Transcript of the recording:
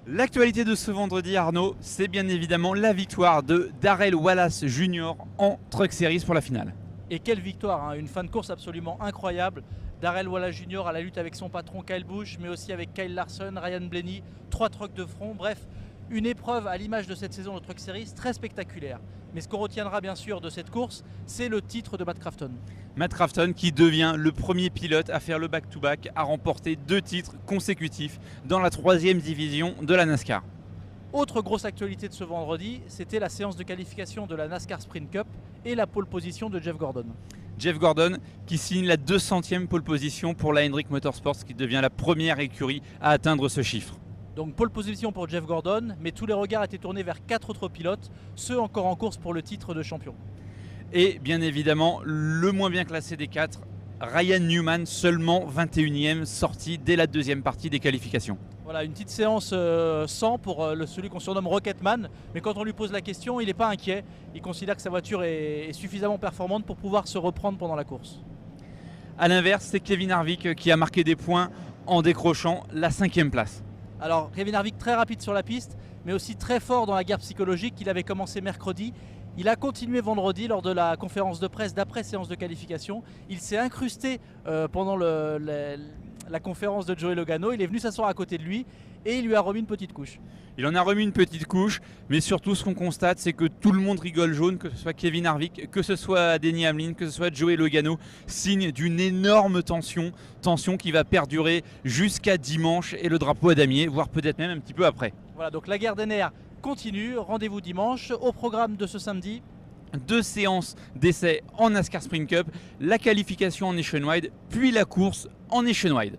L'actualité de ce vendredi, Arnaud, c'est bien évidemment la victoire de Darrell Wallace Jr. en Truck Series pour la finale. Et quelle victoire, hein, une fin de course absolument incroyable. Darrell Wallace Jr. à la lutte avec son patron Kyle Busch, mais aussi avec Kyle Larson, Ryan Blaney, 3 trucks de front. Bref, une épreuve à l'image de cette saison de Truck Series très spectaculaire. Mais ce qu'on retiendra bien sûr de cette course, c'est le titre de Matt Crafton. Matt Crafton qui devient le premier pilote à faire le back-to-back, à remporter 2 titres consécutifs dans la 3e division de la NASCAR. Autre grosse actualité de ce vendredi, c'était la séance de qualification de la NASCAR Sprint Cup et la pole position de Jeff Gordon. Jeff Gordon qui signe la 200e pole position pour la Hendrick Motorsports, qui devient la première écurie à atteindre ce chiffre. Donc pole position pour Jeff Gordon, mais tous les regards étaient tournés vers 4 autres pilotes, ceux encore en course pour le titre de champion. Et bien évidemment, le moins bien classé des 4, Ryan Newman, seulement 21e, sorti dès la 2e partie des qualifications. Voilà, une petite séance sans pour celui qu'on surnomme Rocketman, mais quand on lui pose la question, il n'est pas inquiet. Il considère que sa voiture est suffisamment performante pour pouvoir se reprendre pendant la course. A l'inverse, c'est Kevin Harvick qui a marqué des points en décrochant la 5e place. Alors Kevin Harvick très rapide sur la piste, mais aussi très fort dans la guerre psychologique qu'il avait commencé mercredi. Il a continué vendredi lors de la conférence de presse d'après séance de qualification. Il s'est incrusté pendant la conférence de Joey Logano. Il est venu s'asseoir à côté de lui et il lui a remis une petite couche. Il en a remis une petite couche, mais surtout ce qu'on constate, c'est que tout le monde rigole jaune, que ce soit Kevin Harvick, que ce soit Denny Hamlin, que ce soit Joey Logano, signe d'une énorme tension qui va perdurer jusqu'à dimanche et le drapeau à damier, voire peut-être même un petit peu après. Voilà, donc la guerre des nerfs continue. Rendez-vous dimanche. Au programme de ce samedi, 2 séances d'essai en NASCAR Sprint Cup, la qualification en Nationwide, puis la course en Nationwide.